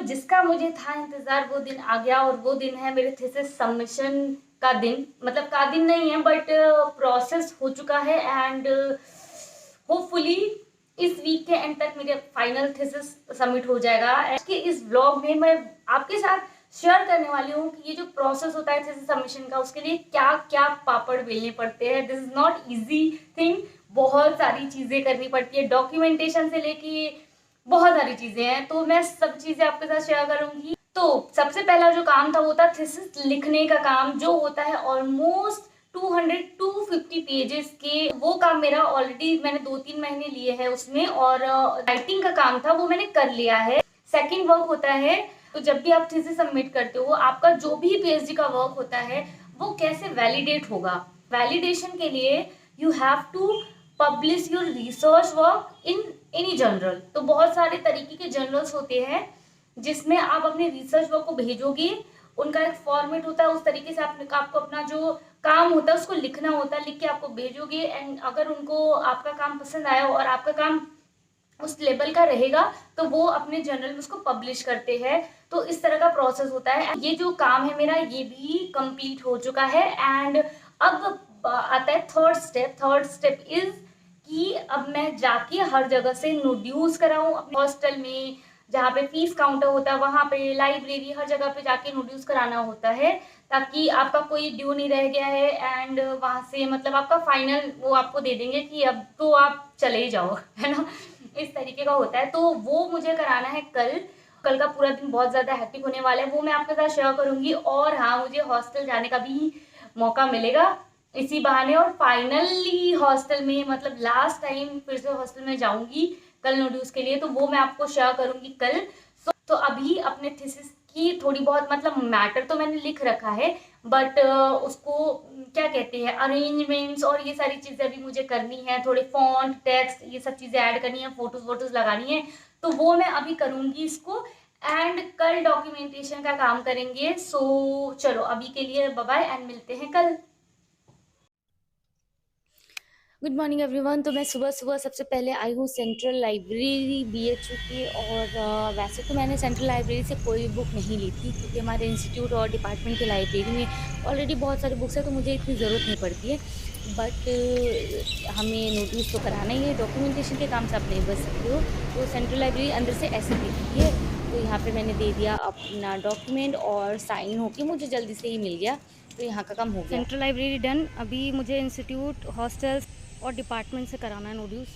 जिसका मुझे था इंतज़ार वो दिन आ गया और वो दिन है मेरे थीसिस सबमिशन का दिन। मतलब का दिन नहीं है बट प्रोसेस हो चुका है एंड होपफुली इस वीक के एंड तक मेरे फाइनल थीसिस सबमिट हो जाएगा। आज के इस व्लॉग में मैं आपके साथ शेयर करने वाली हूँ कि ये जो प्रोसेस होता है थीसिस सबमिशन का, उसके लिए क्या क्या पापड़ बेलने पड़ते हैं। This is not easy thing, बहुत सारी चीज़ें करनी पड़ती है, डॉक्यूमेंटेशन से लेके बहुत सारी चीज़ें हैं, तो मैं सब चीज़ें आपके साथ शेयर करूँगी। तो सबसे पहला जो काम था वो था थीसिस लिखने का काम, जो होता है ऑलमोस्ट 250 पेजेस के। वो काम मेरा ऑलरेडी मैंने 2-3 महीने लिए हैं उसमें, और राइटिंग का काम था वो मैंने कर लिया है। सेकंड वर्क होता है, तो जब भी आप थीसिस सबमिट करते हो, आपका जो भी पीएचडी का वर्क होता है वो कैसे वैलिडेट होगा। वैलिडेशन के लिए you have to publish your research work in any journal. तो बहुत सारे तरीके के जर्नल्स होते हैं जिसमें आप अपने रिसर्च वर्क को भेजोगे, उनका एक फॉर्मेट होता है, उस तरीके से आपको अपना जो काम होता है उसको लिखना होता है, लिख के आपको भेजोगे। एंड अगर उनको आपका काम पसंद आया और आपका काम उस लेवल का रहेगा तो वो अपने जर्नल में उसको पब्लिश करते हैं। तो इस तरह का प्रोसेस होता है। ये जो काम है मेरा ये भी कंप्लीट हो चुका है एंड अब आता है third step. Third step is कि अब मैं जाके हर जगह से नो-ड्यूज कराऊं अपने हॉस्टल में, जहाँ पे फीस काउंटर होता है वहाँ पे, लाइब्रेरी, हर जगह पे जाके नो-ड्यूज कराना होता है, ताकि आपका कोई ड्यू नहीं रह गया है एंड वहाँ से मतलब आपका फाइनल वो आपको दे देंगे कि अब तो आप चले ही जाओ, है ना, इस तरीके का होता है। तो वो मुझे कराना है कल। कल का पूरा दिन बहुत ज़्यादा हैक्टिक होने वाला है, वो मैं आपके साथ शेयर करूँगी। और हाँ, मुझे हॉस्टल जाने का भी मौका मिलेगा इसी बहाने, और फाइनली हॉस्टल में मतलब लास्ट टाइम फिर से हॉस्टल में जाऊँगी कल नो-ड्यूज के लिए, तो वो मैं आपको शेयर करूँगी कल। तो अभी अपने थीसिस की थोड़ी बहुत मतलब मैटर तो मैंने लिख रखा है, बट उसको क्या कहते हैं, अरेंजमेंट्स और ये सारी चीज़ें अभी मुझे करनी है, थोड़े फॉन्ट, टेक्स्ट, ये सब चीज़ें ऐड करनी है, फोटोज वोटोज लगानी है, तो वो मैं अभी करूँगी इसको। एंड कल डॉक्यूमेंटेशन का काम करेंगे। सो चलो अभी के लिए बाय बाय एंड मिलते हैं कल। Good morning everyone. तो मैं सुबह सुबह सबसे पहले आई हूँ सेंट्रल लाइब्रेरी BHU की, और वैसे तो मैंने सेंट्रल लाइब्रेरी से कोई बुक नहीं ली थी क्योंकि हमारे इंस्टीट्यूट और डिपार्टमेंट की लाइब्रेरी में ऑलरेडी बहुत सारी बुक्स है, तो मुझे इतनी ज़रूरत नहीं पड़ती है। बट हमें नो-ड्यूज तो कराना ही है, डॉक्यूमेंटेशन के काम से आप नहीं बच सकते हो। तो सेंट्रल लाइब्रेरी अंदर से ऐसे दिखती है, तो यहाँ पर मैंने दे दिया अपना डॉक्यूमेंट और साइन होके मुझे जल्दी से ही मिल गया, तो यहाँ का काम हो गया। Central library done. अभी मुझे इंस्टीट्यूट, हॉस्टल्स और डिपार्टमेंट से कराना है नो-ड्यूज।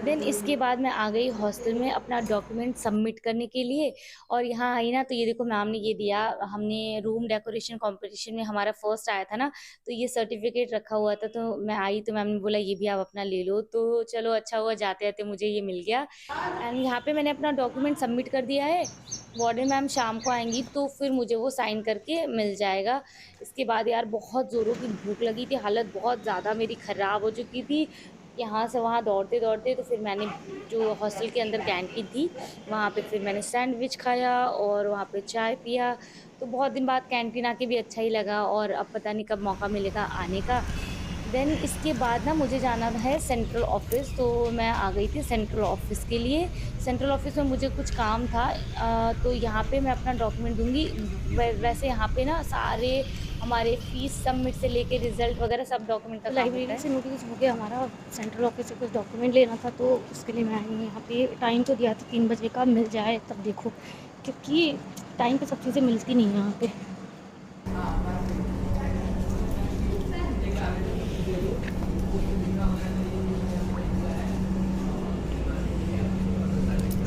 देन इसके बाद मैं आ गई हॉस्टल में अपना डॉक्यूमेंट सबमिट करने के लिए, और यहाँ आई ना तो ये देखो मैम ने ये दिया, हमने रूम डेकोरेशन कंपटीशन में हमारा फर्स्ट आया था ना, तो ये सर्टिफिकेट रखा हुआ था। तो मैं आई तो मैम ने बोला ये भी आप अपना ले लो, तो चलो अच्छा हुआ, जाते जाते मुझे ये मिल गया। एंड यहाँ पे मैंने अपना डॉक्यूमेंट सबमिट कर दिया है। वार्डन मैम शाम को आएंगी तो फिर मुझे वो साइन करके मिल जाएगा। इसके बाद यार बहुत ज़ोरों की भूख लगी थी, हालत बहुत ज़्यादा मेरी ख़राब हो चुकी थी यहाँ से वहाँ दौड़ते दौड़ते। तो फिर मैंने जो हॉस्टल के अंदर कैंटीन थी वहाँ पे फिर मैंने सैंडविच खाया और वहाँ पे चाय पिया। तो बहुत दिन बाद कैंटीन आके भी अच्छा ही लगा, और अब पता नहीं कब मौका मिलेगा आने का। देन इसके बाद ना मुझे जाना है सेंट्रल ऑफिस, तो मैं आ गई थी सेंट्रल ऑफिस के लिए। सेंट्रल ऑफिस में मुझे कुछ काम था, तो यहाँ पे मैं अपना डॉक्यूमेंट दूँगी। वैसे यहाँ पे ना सारे हमारे फीस सबमिट से लेके रिज़ल्ट वगैरह सब डॉक्यूमेंट का काम होता है। लाइब्रेरी से नोटिस हो गया हमारा, सेंट्रल ऑफिस से कुछ डॉक्यूमेंट लेना था, तो उसके लिए मैं आई हूँ यहाँ पे। टाइम तो दिया था 3 बजे का, मिल जाए तब देखो, क्योंकि टाइम पे सब चीज़ें मिलती नहीं हैं यहाँ पे।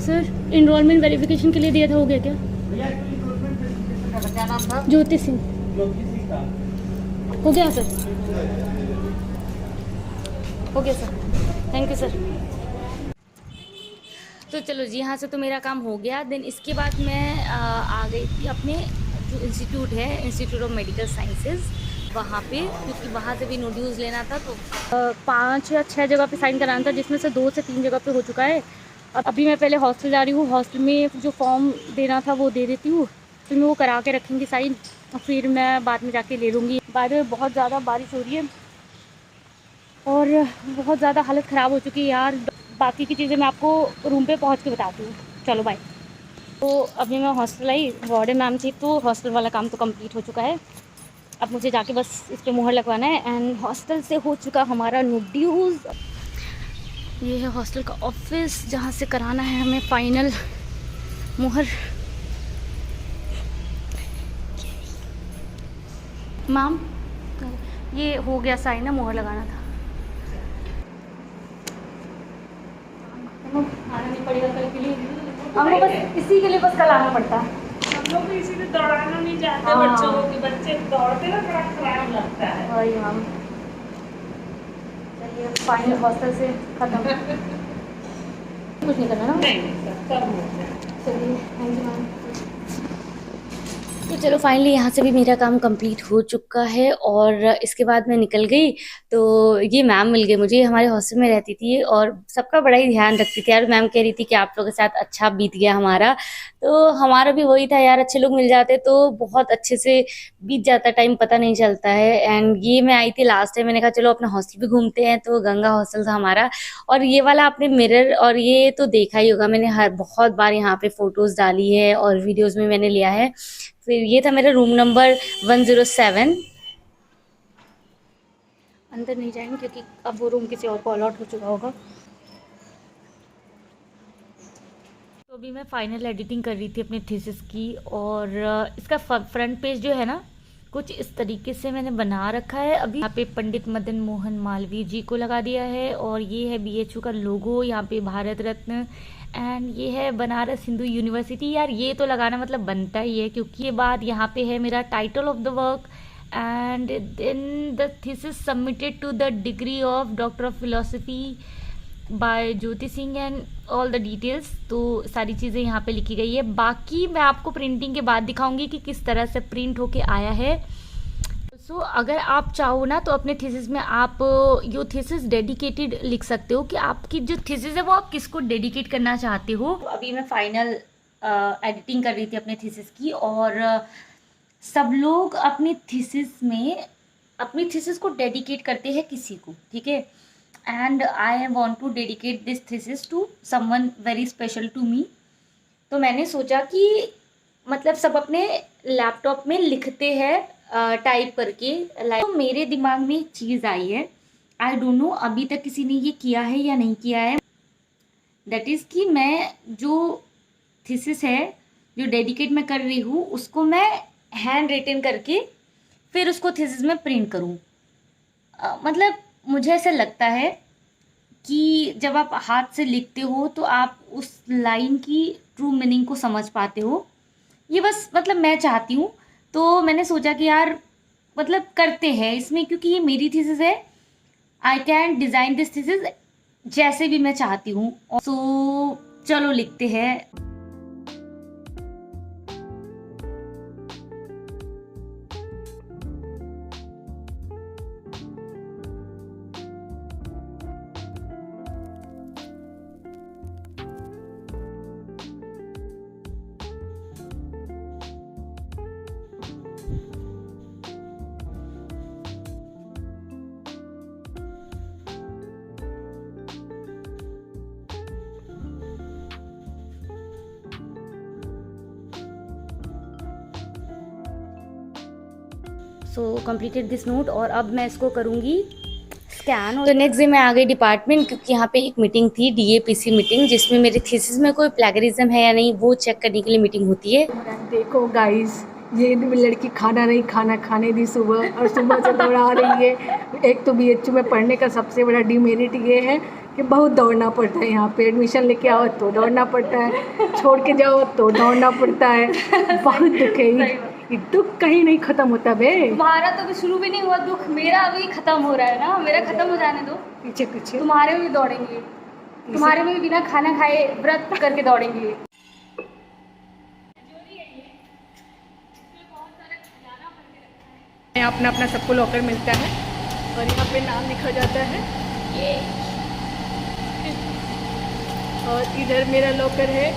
सर इनरोलमेंट वेरिफिकेशन के लिए दिया था, हो गया क्या? क्या नाम था? ज्योति सिंह। हो गया सर, हो गया सर, थैंक यू सर। तो चलो जी, यहाँ से तो मेरा काम हो गया। देन इसके बाद मैं आ गई थी अपने जो इंस्टीट्यूट है, इंस्टीट्यूट ऑफ मेडिकल साइंसेज, वहाँ पे, क्योंकि वहाँ से भी नो-ड्यूज लेना था। तो 5 या 6 जगह पे साइन कराना था, जिसमें से 2 से 3 जगह पे हो चुका है। अभी मैं पहले हॉस्टल जा रही हूँ, हॉस्टल में जो फॉर्म देना था वो दे देती हूँ, फिर मैं वो करा के रखेंगी साइन, फिर मैं बाद में जाके ले लूँगी। बाद में बहुत ज़्यादा बारिश हो रही है और बहुत ज़्यादा हालत ख़राब हो चुकी है यार। बाकी की चीज़ें मैं आपको रूम पे पहुँच के बताती हूँ। चलो बाय। तो अभी मैं हॉस्टल आई, वार्डन मैम थी, तो हॉस्टल वाला काम तो कंप्लीट हो चुका है। अब मुझे जाके बस इस पर मुहर लगवाना है एंड हॉस्टल से हो चुका हमारा नो-ड्यूज। ये है हॉस्टल का ऑफिस जहाँ से कराना है हमें फाइनल मुहर। मैम ये हो गया साइन ना, मुहर लगाना था। आना नहीं पड़ेगा कल के लिए, हमको बस इसी के लिए बस कल आना पड़ता है। हम लोग भी इसीलिए दौड़ाना नहीं चाहते बच्चों को, कि बच्चे दौड़ते ना थोड़ा खराब लगता है। वही मैम, चलिए फाइनल हॉस्टल से खत्म। कुछ नहीं करना ना? नहीं सब हो गया। चलिए थैंक यू मैम। तो चलो फाइनली यहाँ से भी मेरा काम कंप्लीट हो चुका है और इसके बाद मैं निकल गई। तो ये मैम मिल गई मुझे, हमारे हॉस्टल में रहती थी और सबका बड़ा ही ध्यान रखती थी यार। मैम कह रही थी कि आप लोगों के साथ अच्छा बीत गया हमारा, तो हमारा भी वही था यार, अच्छे लोग मिल जाते तो बहुत अच्छे से बीत जाता टाइम, पता नहीं चलता है। एंड ये मैं आई थी लास्ट टाइम, मैंने कहा चलो अपना हॉस्टल भी घूमते हैं, तो गंगा हॉस्टल था हमारा। और ये वाला आपने मिरर और ये तो देखा ही होगा, मैंने हर बहुत बार यहाँ पे फोटोज डाली है और वीडियोज में मैंने लिया है। फिर ये था मेरा रूम नंबर 107। अंदर नहीं जाएंगे क्योंकि अब वो रूम किसी और को अलॉट हो चुका होगा। तो अभी मैं फाइनल एडिटिंग कर रही थी अपनी थीसिस की और इसका फ्रंट पेज जो है ना, कुछ इस तरीके से मैंने बना रखा है। अभी यहाँ पे पंडित मदन मोहन मालवीय जी को लगा दिया है और ये है BHU का लोगो, यहाँ पे भारत रत्न, एंड ये है बनारस हिंदू यूनिवर्सिटी। यार ये तो लगाना मतलब बनता ही है, क्योंकि ये बाद यहाँ पे है मेरा title of the work and then the thesis submitted to the degree of doctor of philosophy by Jyoti Singh and all the details. तो सारी चीज़ें यहाँ पे लिखी गई है। बाकी मैं आपको प्रिंटिंग के बाद दिखाऊंगी कि किस तरह से प्रिंट होके आया है। सो अगर आप चाहो ना तो अपने थीसिस में आप यो थीसिस डेडिकेटेड लिख सकते हो कि आपकी जो थीसिस है वो आप किसको डेडिकेट करना चाहते हो। तो अभी मैं फाइनल एडिटिंग कर रही थी अपने थीसिस की और सब लोग अपनी थीसिस में अपनी थीसिस को डेडिकेट करते हैं किसी को, ठीक है। And I want to dedicate this thesis to someone very special to me. तो मैंने सोचा कि मतलब सब अपने लैपटॉप में लिखते हैं टाइप करके, लाइक तो मेरे दिमाग में एक चीज़ आई है, आई डोंट नो अभी तक किसी ने ये किया है या नहीं किया है। दैट इज़ कि मैं जो थीसिस है जो डेडिकेट मैं कर रही हूँ उसको मैं हैंड रिटन करके फिर उसको थीसिस में प्रिंट करूँ। मतलब मुझे ऐसा लगता है कि जब आप हाथ से लिखते हो तो आप उस लाइन की ट्रू मीनिंग को समझ पाते हो। ये बस मतलब मैं चाहती हूँ, तो मैंने सोचा कि यार मतलब करते हैं इसमें, क्योंकि ये मेरी थीसिस है, I can design this thesis जैसे भी मैं चाहती हूँ। सो चलो लिखते हैं। सो कम्प्लीटेड दिस नोट और अब मैं इसको करूँगी स्कैन। तो नेक्स्ट डे मैं आ गई डिपार्टमेंट, क्योंकि यहाँ पे एक मीटिंग थी, DAPC मीटिंग, जिसमें मेरे थीसिस में कोई प्लेगरिज्म है या नहीं वो चेक करने के लिए मीटिंग होती है। देखो गाइस, ये लड़की खाना नहीं खाना खाने दी सुबह और सुबह से दौड़ा रही है। एक तो BHU में पढ़ने का सबसे बड़ा डिमेरिट ये है कि बहुत दौड़ना पड़ता है। यहाँ पे एडमिशन लेके आओ तो दौड़ना पड़ता है, छोड़ के जाओ तो दौड़ना पड़ता है। बहुत दुख है, ये दुख कहीं नहीं खत्म होता बे। तुम्हारा तो अभी शुरू भी नहीं हुआ दुख, मेरा अभी खत्म हो रहा है ना, मेरा खत्म हो जाने दो। पीछे पीछे तुम्हारे में भी दौड़ेंगे, तुम्हारे में भी बिना खाना खाए व्रत करके दौड़ेंगे। अपना अपना सबको लॉकर मिलता है और यहाँ पे नाम लिखा जाता है ये। और इधर मेरा लॉकर है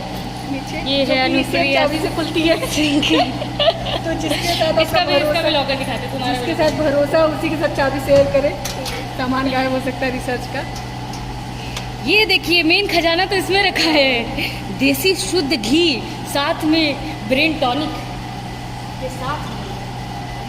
नीचे, ये है अनुप्रिया, चाबी से खुलती है। तो जिसके साथ इसका भी लॉकर दिखाते तुम्हारा, जिसके साथ भरोसा उसी के साथ चाबी शेयर करें, सामान गायब हो सकता है रिसर्च का। ये देखिए मेन खजाना तो इसमें रखा है, देसी शुद्ध घी साथ में ब्रेन टॉनिक के साथ में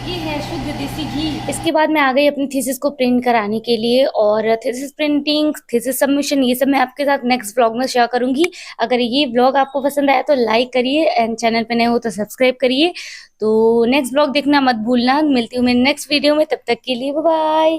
ये है शुद्ध देसी घी। इसके बाद मैं आ गई अपनी थीसिस को प्रिंट कराने के लिए, और थीसिस प्रिंटिंग, थीसिस सबमिशन, ये सब मैं आपके साथ नेक्स्ट व्लॉग में शेयर करूंगी। अगर ये व्लॉग आपको पसंद आया तो लाइक करिए, एंड चैनल पे नए हो तो सब्सक्राइब करिए। तो नेक्स्ट व्लॉग देखना मत भूलना। मिलती हूँ मैं नेक्स्ट वीडियो में, तब तक के लिए बाय बाय।